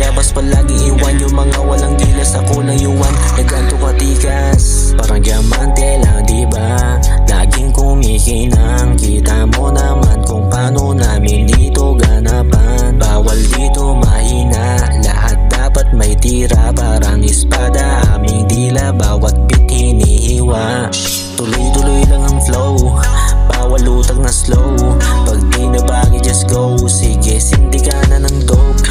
bayabas palagi iwan. Yung mga walang gilas ako lang yuwan. Naganto katikas, parang diamante lang diba? Laging kumikinang, kita mo naman kung paano namin dito ganapan. Bawal dito mahina, lahat dapat may tira. Parang espada aming dila, bawat beat hinihiwa. Tuloy-tuloy lang ang flow, bawal lutag na slow. Pag di na bagay just go, sige sindi ka na ng dope.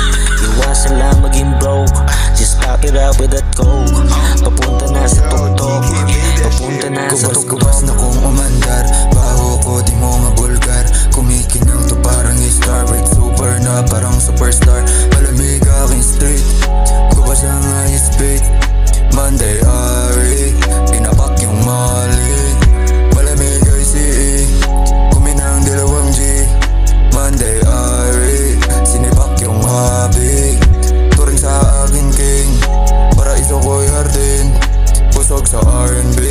Iwasan lang maging broke, just pop it up with that coke. Papunta na sa tuktok, papunta na sa tuktok. Kubas na kong umandar, baho ko di mo mabulgar. Kumikinang to parang star, bright super na parang superstar. Malamig aking street, kubas ang ayos beat. Monday Ari, pinapak yung mali. Malamig ay CE, kuminang dalawang G. Monday Ari, sinipak yung hobby. Turing sa akin king, para iso ko'y hardin. Busog sa R&B,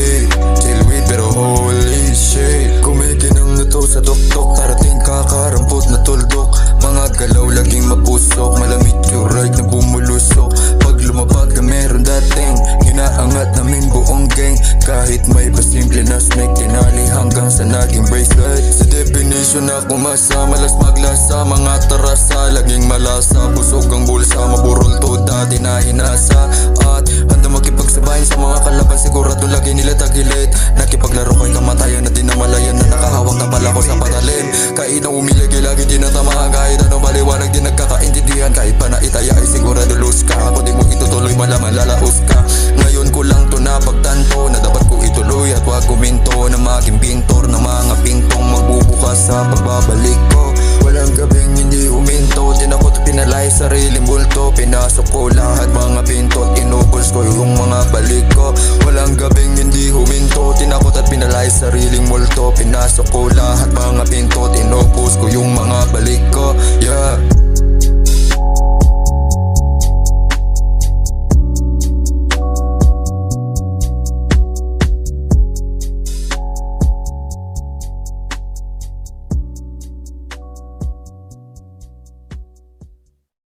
chill with pero holy shit. Kumikinang na to sa tuktok, tarating kakarampot na tuldok. Mga galaw laging mapusok, malamig yung ride na bumulusok. Pag lumapag na meron dating, hinaangat namin buong gang. Kahit may pasimple na snake, tinali hanggang sa naging bracelet. Sa definition na kumasa, malas maglasa. Mga tarasa, laging malasa. Busog ang bulsa, maburol to dati na hinasa. At handa makipagsabayin sa mga kalaban, sigurado lagi nila tagilid. Nakipaglaro ko'y kamatayan at di na malayan na nakahawak na pala ko sa patalim. Kahit na umilagay, lagi tinatamaan. Kahit anong maliwanag, di nagkakaintindihan. Kahit pa na itaya ay sigurado lose ka. Ako di mo itutuloy, malaman lalaos ka. Ngayon ko lang to napagtanto, na dapat ko ituloy at wag kuminto. Na maging pintor ng mga pintong magbubukas sa pagbabalik ko. Walang gabing hindi huminto, tinakot at pinalay sariling bulto. Pinasok ko lahat mga pinto at inubos ko yung mga balik ko. Walang gabing hindi huminto, tinakot at pinalay sariling multo. Pinasok ko lahat mga pinto at inubos ko yung mga balik ko. Yeah.